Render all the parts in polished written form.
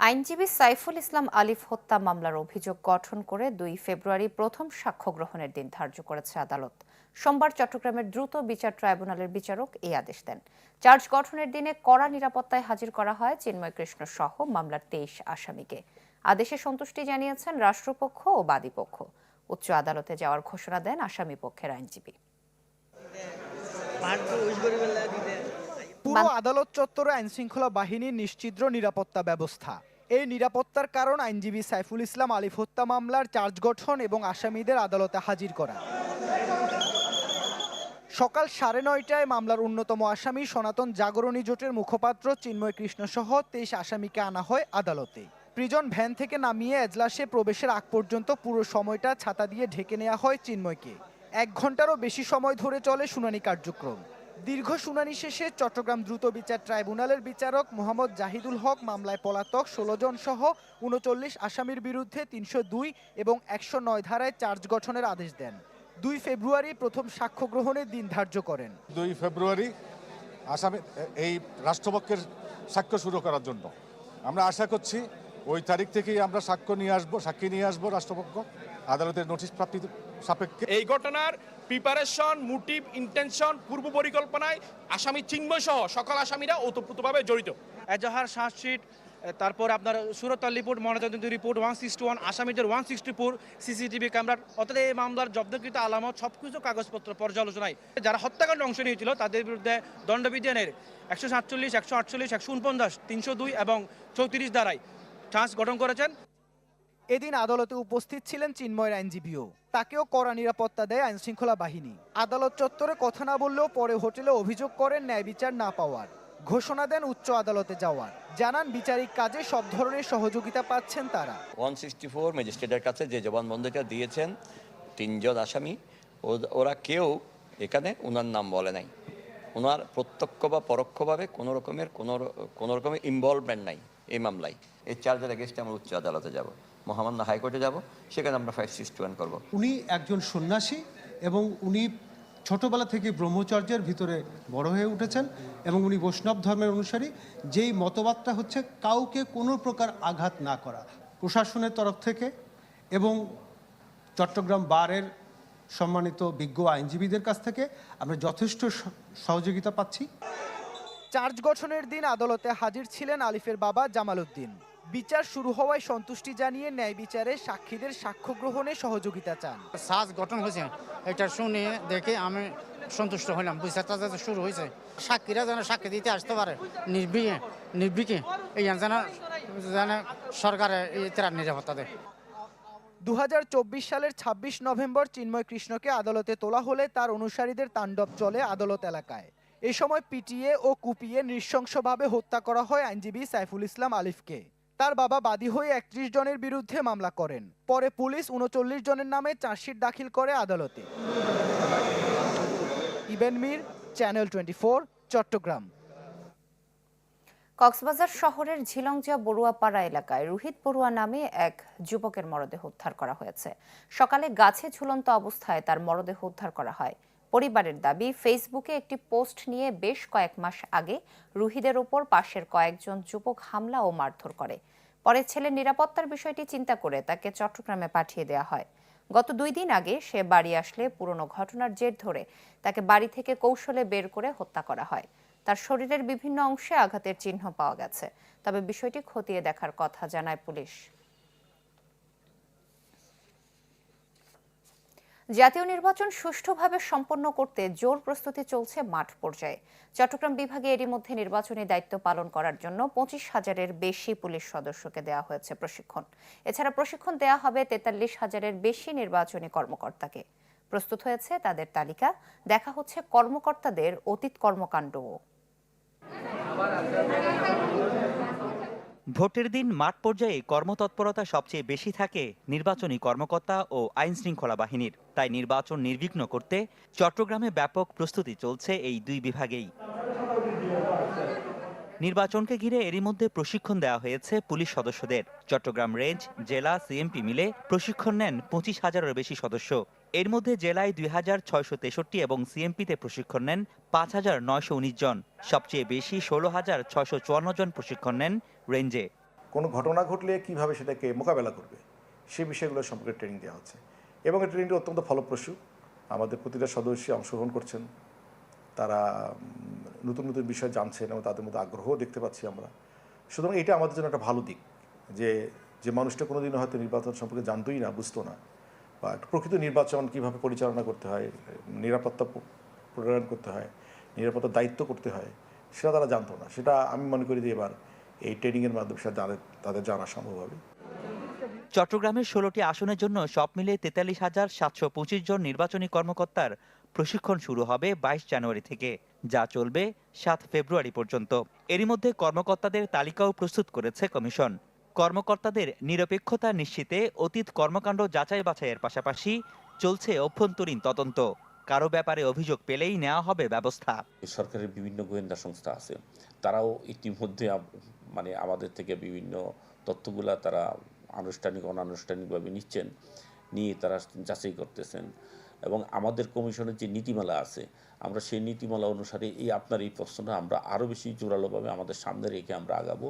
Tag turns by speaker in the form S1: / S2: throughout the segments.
S1: আইনজীবী সাইফুল ইসলাম আলিফ হত্যা মামলার অভিযোগ গঠন করে ২ ফেব্রুয়ারি প্রথম সাক্ষ্য গ্রহণের দিন ধার্য করেছে আদালত। সোমবার চট্টগ্রামের দ্রুত বিচার ট্রাইব্যুনালের বিচারক এই আদেশ দেন। চার্জ গঠনের দিনে কড়া নিরাপত্তায় হাজির করা হয় চিন্ময় কৃষ্ণ সহ মামলার ২৩ আসামিকে। আদেশে সন্তুষ্টি জানিয়েছেন রাষ্ট্রপক্ষ ও বাদীপক্ষ। উচ্চ আদালতে যাওয়ার ঘোষণা দেন আসামি পক্ষের আইনজীবী।
S2: পুরো আদালত চত্বরে আইনশৃঙ্খলা বাহিনীর নিশ্ছিদ্র নিরাপত্তা ব্যবস্থা। এই নিরাপত্তার কারণ আইনজীবী সাইফুল ইসলাম আলিফ হত্যা মামলার চার্জ গঠন এবং আসামিদের আদালতে হাজির করা। সকাল 9:30টায় মামলার অন্যতম আসামি সনাতন জাগরণী জোটের মুখপাত্র চিন্ময় কৃষ্ণ সহ 23 আসামিকে আনা হয় আদালতে। প্রিজন ভ্যান থেকে নামিয়ে এজলাসে প্রবেশের আগ পর্যন্ত পুরো সময়টা ছাতা দিয়ে ঢেকে নেওয়া হয় চিন্ময়কে। 1 ঘন্টারও বেশি সময় ধরে চলে শুনানি কার্যক্রম। দীর্ঘ শুনানি শেষে চট্টগ্রাম দ্রুত বিচার ট্রাইব্যুনালের বিচারক মোহাম্মদ জাহিদুল হক মামলায় পলাতক 16 জন সহ 39 আসামির বিরুদ্ধে 302 এবং 109 ধারায় চার্জ গঠনের আদেশ দেন। 2 ফেব্রুয়ারি প্রথম সাক্ষ্য গ্রহণের দিন ধার্য করেন।
S3: 2 ফেব্রুয়ারি আসামি এই রাষ্ট্রপক্ষের সাক্ষ্য শুরু করার জন্য আমরা আশা করছি ওই তারিখ থেকেই আমরা সাক্ষ্য নিয়ে আসবো, সাক্ষী নিয়ে আসবো রাষ্ট্রপক্ষ আদালতের নোটিশ প্রাপ্তি সাপেক্ষে।
S4: এই ঘটনার প্রিপারেশন, মোটিভ, ইন্টেনশন, পূর্ব পরিকল্পনায় আসামি চিন্ময় সহ সকল আসামিরা ওতপ্রোতভাবে জড়িত।
S5: এজাহার চার্জশিট, তারপর আপনার সুরতাল রিপোর্ট, ময়নাতদন্ত রিপোর্ট 161, আসামিদের 164, সিসিটিভি ক্যামেরা, অর্থাৎ এই মামলার জব্দকৃত আলামত সবকিছু কাগজপত্র পর্যালোচনায় যারা হত্যাকাণ্ডে অংশ নিয়েছিল তাদের বিরুদ্ধে দণ্ডবিধানের 147, 148, 149, 302 এবং 34 ধারায় চার্জ গঠন করেছেন।
S2: এদিন আদালতে উপস্থিত ছিলেন চিন্ময়ের আইনজীবীও। তাকেও কড়া নিরাপত্তা দেয় আইনশৃঙ্খলা বাহিনী। আদালত চত্বরে কথা না বললেও পরে হোটেলে অভিযোগ করেন ন্যায় বিচার না পাওয়ার। ঘোষণা দেন উচ্চ আদালতে যাওয়ার। জানান বিচারিক কাজে সব ধরনের সহযোগিতা পাচ্ছেন তারা।
S6: 164 ম্যাজিস্ট্রেটের কাছে যে জবানবন্দিটা দিয়েছেন 3 জন আসামি, ওরা কেউ এখানে ওনার নাম বলে নাই। ওনার প্রত্যক্ষ বা পরোক্ষভাবে কোনো রকমের ইনভলভমেন্ট নাই এই মামলায়। এই চার্জের এগেইনস্টে আমরা উচ্চ আদালতে যাব, মহামান্য হাইকোর্টে যাব, সেখানে আমরা 561 করব।
S7: উনি একজন সন্ন্যাসী এবং উনি ছোটবেলা থেকে ব্রহ্মচর্যের ভিতরে বড় হয়ে উঠেছেন এবং উনি বৈষ্ণব ধর্মের অনুসারী। যেই মতবাদটা হচ্ছে কাউকে কোনো প্রকার আঘাত না করা। প্রশাসনের তরফ থেকে এবং চট্টগ্রাম বারের সম্মানিত বিজ্ঞ আইনজীবীদের কাছ থেকে আমরা যথেষ্ট সহযোগিতা পাচ্ছি।
S2: চার্জ গঠনের দিন আদালতে হাজির ছিলেন আলিফের বাবা জামাল উদ্দিন। বিচার শুরু হওয়ায় সন্তুষ্টি জানিয়ে ন্যায় বিচারে সাক্ষীদের সাক্ষ্য গ্রহণে সহযোগিতা চান।
S8: চার্জ গঠন হয়েছে, এটা শুনে দেখে আমি সন্তুষ্ট হলাম। বিচারটা যাতে শুরু হয়েছে, সাক্ষীরা যেন সাক্ষী দিতে আসতে পারে নির্বিকে এই যেন সরকারের ত্রাণ নিরাপত্তা দেয়।
S2: 2024 সালের 26 নভেম্বর চিন্ময় কৃষ্ণকে আদালতে তোলা হলে তার অনুসারীদের তাণ্ডব চলে আদালত এলাকায়। এ সময় পিটিয়ে ও কুপিয়ে নৃশংসভাবে হত্যা করা হয় আইনজীবী সাইফুল ইসলাম আলিফকে। তার বাবা বাদী হয়ে 31 জনের বিরুদ্ধে মামলা করেন। পরে পুলিশ 39 জনের নামে চার্জশিট দাখিল করে আদালতে। ইবেন মীর, চ্যানেল 24, চট্টগ্রাম।
S1: কক্সবাজার শহরের ঝিলংজা বড়ুয়াপাড়া এলাকায় রোহিত বড়ুয়া নামে এক যুবকের মরদেহ উদ্ধার করা হয়েছে। সকালে গাছে ঝুলন্ত অবস্থায় তার মরদেহ উদ্ধার করা হয়। পরিবারের দাবি, ফেসবুকে একটি পোস্ট নিয়ে বেশ কয়েক মাস আগে রুহিদের ওপর পাশের কয়েকজন যুবক হামলা ও মারধর করে। পরে ছেলের নিরাপত্তার বিষয়টি চিন্তা করে তাকে চট্টগ্রামে পাঠিয়ে দেওয়া হয়। গত 2 দিন আগে সে বাড়ি আসলে পুরনো ঘটনার জের ধরে তাকে বাড়ি থেকে কৌশলে বের করে হত্যা করা হয়। তার শরীরের বিভিন্ন অংশে আঘাতের চিহ্ন পাওয়া গেছে, তবে বিষয়টি খতিয়ে দেখার কথা জানায় পুলিশ। জাতীয় নির্বাচন সুষ্ঠুভাবে সম্পন্ন করতে জোর প্রস্তুতি চলছে মাঠ পর্যায়ে। চট্টগ্রাম বিভাগে এরই মধ্যে নির্বাচনী দায়িত্ব পালন করার জন্য 25,000-এর বেশি পুলিশ সদস্যকে দেওয়া হয়েছে প্রশিক্ষণ। এছাড়া প্রশিক্ষণ দেওয়া হবে 43,000-এর বেশি নির্বাচনী কর্মকর্তাকে। প্রস্তুত হয়েছে তাদের তালিকা, দেখা হচ্ছে কর্মকর্তাদের অতীত কর্মকাণ্ডও।
S9: ভোটের দিন মাঠ পর্যায়ে কর্মতৎপরতা সবচেয়ে বেশি থাকে নির্বাচনী কর্মকর্তা ও আইন শৃঙ্খলা বাহিনীর। তাই নির্বাচন নির্বিঘ্ন করতে চট্টগ্রামে ব্যাপক প্রস্তুতি চলছে এই 2 বিভাগেই। নির্বাচনকে ঘিরে এরই মধ্যে প্রশিক্ষণ দেওয়া হয়েছে পুলিশ সদস্যদের। চট্টগ্রাম রেঞ্জ, জেলা, সিএমপি মিলে প্রশিক্ষণ নেন 25,000-এর বেশি সদস্য। এর মধ্যে জেলায় 2,663 এবং সিএমপিতে প্রশিক্ষণ নেন 5,919 জন। সবচেয়ে বেশি 16,654 জন প্রশিক্ষণ নেন রেঞ্জে।
S10: কোনো ঘটনা ঘটলে কিভাবে সেটাকে মোকাবেলা করবে সেই বিষয়গুলো সম্পর্কে ট্রেনিং দেওয়া হচ্ছে এবং এই ট্রেনিংটি অত্যন্ত ফলপ্রসূ। আমাদের প্রতিটা সদস্যই অংশগ্রহণ করছেন, তারা নতুন নতুন বিষয় জানছেন এবং তাদের মধ্যে আগ্রহও দেখতে পাচ্ছি আমরা। সুতরাং এটা আমাদের জন্য একটা ভালো দিক যে মানুষটা কোনোদিনও হয়তো নির্বাচন সম্পর্কে জানতোই না, বুঝতো না, বা একটা প্রকৃত নির্বাচন কীভাবে পরিচালনা করতে হয়, নিরাপত্তা প্রদান করতে হয়, নিরাপত্তার দায়িত্ব করতে হয়, সেটা তারা জানতো না। সেটা আমি মনে করি যে এবার এই ট্রেনিংয়ের মাধ্যমে সেটা তাদের জানা সম্ভব হবে।
S9: চট্টগ্রামের 16টি আসনের জন্য সব মিলিয়ে 43,725 জন নির্বাচনী কর্মকর্তার প্রশিক্ষণ শুরু হবে 22 জানুয়ারি থেকে, যা চলবে 7 ফেব্রুয়ারি পর্যন্ত। এরই মধ্যে কর্মকর্তাদের তালিকাও প্রস্তুত করেছে কমিশন। কর্মকর্তাদের নিরপেক্ষতা নিশ্চিতে অতীত কর্মকাণ্ড যাচাই বাছাইয়ের পাশাপাশি চলছে অভ্যন্তরীণ তদন্ত। কারো ব্যাপারে অভিযোগ পেলেই নেওয়া হবে ব্যবস্থা।
S11: সরকারের বিভিন্ন গোয়েন্দা সংস্থা আছে, তারাও ইতিমধ্যে আমাদের থেকে বিভিন্ন তথ্যগুলা তারা আনুষ্ঠানিক অনানুষ্ঠানিকভাবে নিচ্ছেন, নিয়ে তারা যাচাই করতেছেন। এবং আমাদের কমিশনের যে নীতিমালা আছে, আমরা সেই নীতিমালা অনুসারে আপনার এই প্রশ্নটা আমরা আরও বেশি জোরালোভাবে আমাদের সামনে রেখে আমরা আগাবো।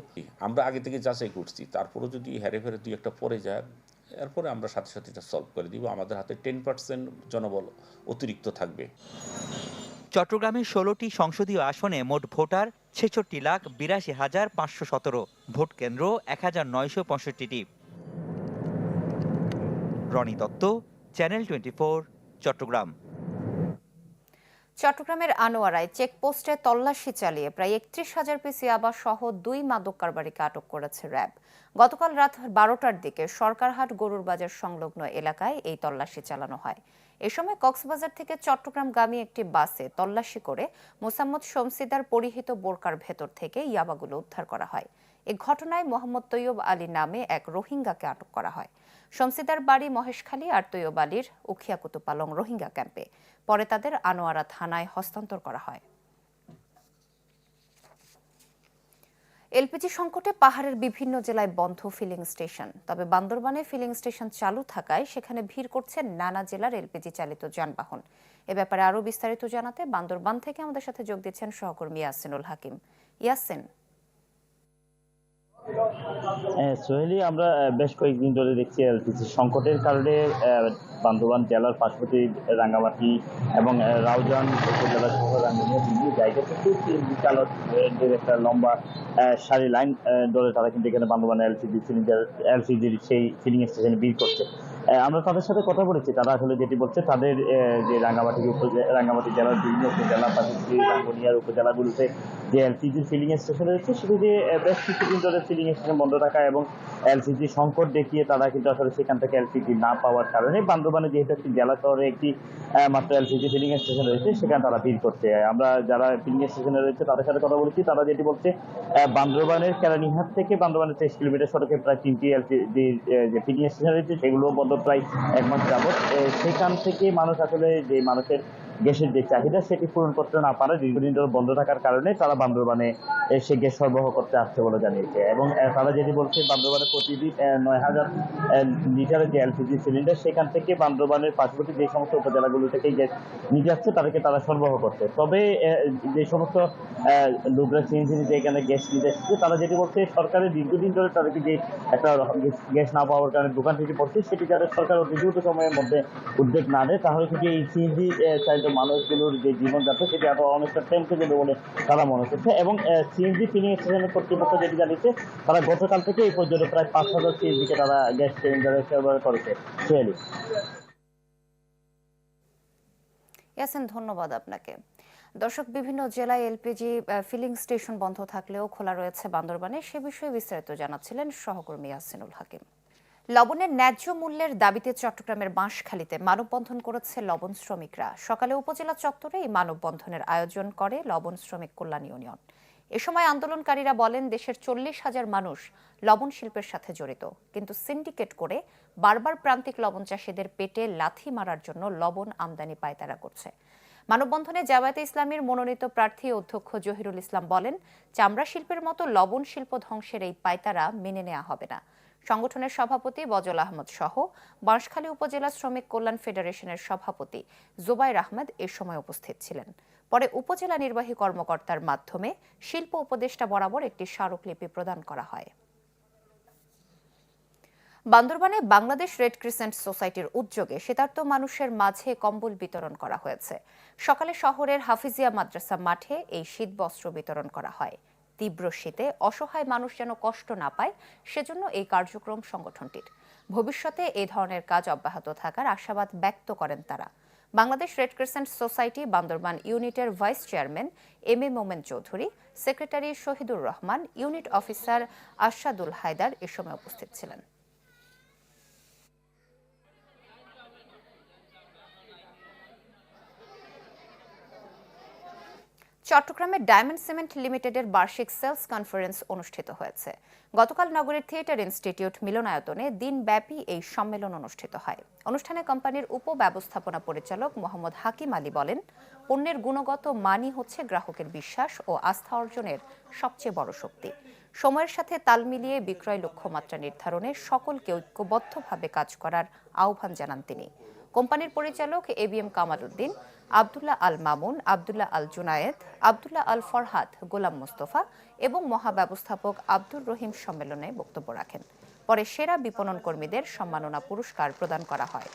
S11: আমরা আগে থেকে যাচাই করছি, তারপরেও যদি হেরে ফেরে দুই একটা পরে যায়, এরপরে আমরা সাথে সাথে এটা সলভ করে দিব। আমাদের হাতে 10% জনবল অতিরিক্ত থাকবে।
S9: চট্টগ্রামের 16টি সংসদীয় আসনে মোট ভোটার ছেষট্টি,82,517, ভোট কেন্দ্র 1,965টি। রনি দত্ত, চ্যানেল 24, চট্টগ্রাম।
S1: চট্টগ্রামের আনোয়ারায় চেকপোস্টে তল্লাশি চালিয়ে প্রায় 31,000 পিস ইয়াবা সহ 2 মাদক কারবারিকে আটক করেছে র্যাব। গতকাল রাত 12টার দিকে সরকারহাট গরুর বাজার সংলগ্ন এলাকায় এই তল্লাশি চালানো হয়। এ সময় কক্সবাজার থেকে চট্টগ্রামগামী একটি বাসে তল্লাশি করে মোসাম্মদ শমসিদার পরিহিত বোরকার ভেতর থেকে ইয়াবাগুলো উদ্ধার করা হয়। এ ঘটনায় মোহাম্মদ তৈয়ব আলী নামে এক রোহিঙ্গাকে আটক করা হয়। শমসিদার বাড়ি মহেশখালী আর তৈয়ব আলীর উখিয়া কুতুপালং রোহিঙ্গা ক্যাম্পে। পরে তাদের আনোয়ারা থানায় হস্তান্তর করা হয়। এলপিজি সংকটে পাহাড়ের বিভিন্ন জেলায় বন্ধ ফিলিং স্টেশন। তবে বান্দরবানে ফিলিং স্টেশন চালু থাকায় সেখানে ভিড় করছে নানা জেলার এলপিজি চালিত যানবাহন। এ ব্যাপারে আরও বিস্তারিত জানাতে বান্দরবান থেকে আমাদের সাথে যোগ দিচ্ছেন সহকর্মী ইয়াসিনুল হাকিম। ইয়াসিন,
S12: সোহেলি, আমরা বেশ কয়েকদিন ধরে দেখছি এলপিজি সংকটের কারণে বান্দরবান জেলার পার্শ্ববর্তী রাঙ্গামাটি এবং রাউজান উপজেলা সহ রাঙ্গামাটির বিভিন্ন জায়গা থেকে সিএনজি চালকদের একটা লম্বা সারি লাইন ধরে তারা কিন্তু এখানে বান্দরবান এলপিজির সেই ফিলিং স্টেশনে ভিড় করছে। আমরা তাদের সাথে কথা বলেছি, তারা আসলে যেটি বলছে তাদের যে রাঙ্গামাটি জেলার বিভিন্ন উপজেলা পাশাপাশি রাঙ্গুনিয়ার উপজেলাগুলোতে যে এলপিজির ফিলিং স্টেশন রয়েছে সেটি যে বেশ কিছুদিন ধরে ফিলিং স্টেশন বন্ধ থাকা এবং এলপিজি সংকট দেখিয়ে তারা কিন্তু আসলে সেখান থেকে এলপিজি না পাওয়ার কারণে বান্দরবানে যেহেতু একটি জেলা শহরে একটি মাত্র এলপিজি ফিলিং স্টেশন রয়েছে সেখানে তারা ভিড় করছে। আমরা যারা ফিলিং স্টেশনে রয়েছে তাদের সাথে কথা বলেছি, তারা যেটি বলছে বান্দরবানের কেরানীহাট থেকে বান্দরবানের 23 কিলোমিটার সড়কে প্রায় 3টি এলপিজি যে ফিলিং স্টেশন রয়েছে সেগুলো বন্ধ প্রায় 1 মাস যাবত। সেখান থেকে মানুষ আসলে যে মানুষের গ্যাসের যে চাহিদা সেটি পূরণ করতে না পারে দীর্ঘদিন ধরে বন্ধ থাকার কারণে তারা বান্দরবানে সে গ্যাস সরবরাহ করতে আসছে বলে জানিয়েছে। এবং তারা যেটি বলছে বান্দরবানে প্রতিদিন 9,000 লিটারের যে এলপিজি সিলিন্ডার সেখান থেকে বান্দরবানের পার্শ্ববর্তী যে সমস্ত উপজেলাগুলো থেকে গ্যাস নিয়ে যাচ্ছে তাদেরকে তারা সরবরাহ করছে। তবে যে সমস্ত লোকরা সিএনজি নিতে এখানে গ্যাস নিতে এসেছে তারা যেটি বলছে সরকারের দীর্ঘদিন ধরে তাদেরকে যে একটা গ্যাস না পাওয়ার কারণে দোকান থেকে পড়ছে সেটি যাতে সরকার অতি দ্রুত সময়ের মধ্যে উদ্যোগ না নেয় তাহলে থেকে এই সিএনজি চালিত মানুষগুলোর যে জীবনযাত্রা সেটি আরো অনেকটা থেমকে যাবে বলে তারা মনে করছে। এবং সিএনজি ফিলিং স্টেশনের কর্তৃপক্ষ যেটি জানিয়েছে তারা গতকাল থেকে এই পর্যন্ত প্রায় 5,000 সিএনজিকে তারা গ্যাস সিলিন্ডারে সরবরাহ করেছে।
S1: ইয়াসিন, ধন্যবাদ আপনাকে। দর্শক, বিভিন্ন জেলায় এলপিজি ফিলিং স্টেশন বন্ধ থাকলেও খোলা রয়েছে বান্দরবানে, সে বিষয়ে বিস্তারিত জানাচ্ছিলেন সহকর্মী ইয়াসিনুল হাকিম। লবণের ন্যায্য মূল্যের দাবিতে চট্টগ্রামের বাঁশখালীতে মানববন্ধন করেছে লবণ শ্রমিকরা। সকালে উপজেলা চত্বরে এই মানববন্ধনের আয়োজন করে লবণ শ্রমিক কল্যাণ ইউনিয়ন। এ সময় আন্দোলনকারীরা বলেন, দেশের 40,000 মানুষ লবণ শিল্পের সাথে জড়িত, কিন্তু সিন্ডিকেট করে বারবার প্রান্তিক লবণ চাষীদের পেটে লাথি মারার জন্য লবণ আমদানি পায়তারা করছে। মানববন্ধনে জামায়াতে ইসলামীর মনোনীত প্রার্থী অধ্যক্ষ জহিরুল ইসলাম বলেন, চামড়া শিল্পের মতো লবণ শিল্প ধ্বংসের এই পায়তারা মেনে নেওয়া হবে না। সংগঠনের সভাপতি বজল আহমদ সহ বাঁশখালী উপজেলা শ্রমিক কল্যাণ ফেডারেশনের সভাপতি জোবাইর আহমেদ এ সময় উপস্থিত ছিলেন। পরে উপজেলা নির্বাহী কর্মকর্তার মাধ্যমে শিল্প উপদেষ্টা বরাবর একটি স্মারকলিপি প্রদান করা হয়। বান্দরবানে বাংলাদেশ রেড ক্রিসেন্ট সোসাইটির উদ্যোগে শীতার্ত মানুষের মাঝে কম্বল বিতরণ করা হয়েছে। সকালে শহরের হাফিজিয়া মাদ্রাসা মাঠে এই শীত বস্ত্র বিতরণ করা হয়। তীব্র শীতে অসহায় মানুষ যেন কষ্ট না পায় সেজন্য এই কার্যক্রম সংগঠনটির। ভবিষ্যতে এই ধরনের কাজ অব্যাহত থাকার আশাবাদ ব্যক্ত করেন তারা। Bangladesh red crescent society Bandarban ইউনিটের vice chairman M A Momen Chowdhury, secretary Shahidur Rahman, unit officer Ashadul Haider এ সময় উপস্থিত ছিলেন। চট্টগ্রামে ডায়মন্ড সিমেন্ট লিমিটেডের বার্ষিক সেলস কনফারেন্স অনুষ্ঠিত হয়েছে। গতকাল নগরের থিয়েটার ইনস্টিটিউট মিলনায়তনে দিনব্যাপী এই সম্মেলন অনুষ্ঠিত হয়। অনুষ্ঠানে কোম্পানির উপব্যবস্থাপনা পরিচালক মোহাম্মদ হাকিম আলী বলেন, পণ্যের গুণগত মানই হচ্ছে গ্রাহকের বিশ্বাস ও আস্থা অর্জনের সবচেয়ে বড় শক্তি। সময়ের সাথে তাল মিলিয়ে বিক্রয় লক্ষ্যমাত্রা নির্ধারণে সকলকে ঐক্যবদ্ধভাবে কাজ করার আহ্বান জানান তিনি। কোম্পানির পরিচালক এবিএম কামাল উদ্দিন, আব্দুল্লাহ আল মামুন, আব্দুল্লাহ আল জুনায়েদ, আব্দুল্লাহ আল ফরহাদ, গোলাম মোস্তফা এবং মহাব্যবস্থাপক আব্দুর রহিম সম্মেলনে বক্তব্য রাখেন। পরে সেরা বিপণন কর্মীদের সম্মাননা পুরস্কার প্রদান করা হয়।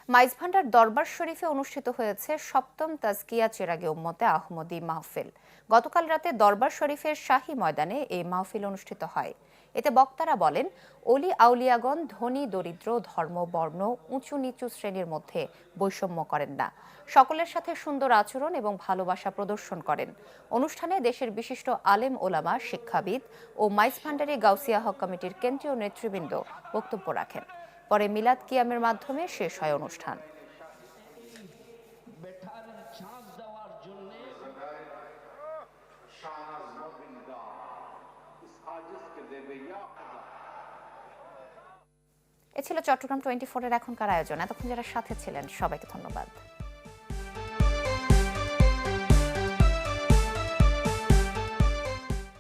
S1: মাইজভান্ডার দরবার শরীফে অনুষ্ঠিত হয়েছে ৭ম তাজকিয়া চেরাগে উম্মতে আহমদী মাহফিল। গতকাল রাতে দরবার শরীফের শাহী ময়দানে এই মাহফিল অনুষ্ঠিত হয়। এতে বক্তারা বলেন, অলি আউলিয়াগণ ধনী দরিদ্র, ধর্ম, বর্ণ, উঁচু নিচু শ্রেণীর মধ্যে বৈষম্য করেন না, সকলের সাথে সুন্দর আচরণ এবং ভালোবাসা প্রদর্শন করেন। অনুষ্ঠানে দেশের বিশিষ্ট আলেম ওলামা, শিক্ষাবিদ ও মাইজভান্ডারি গাউসিয়া হক কমিটির কেন্দ্রীয় নেতৃবৃন্দ বক্তব্য রাখেন। পরে মিলাদ কিয়ামের মাধ্যমে শেষ হয় অনুষ্ঠান। এ ছিল চট্টগ্রাম 24-এর এখনকার আয়োজন। এতক্ষণ যারা সাথে ছিলেন সবাইকে ধন্যবাদ।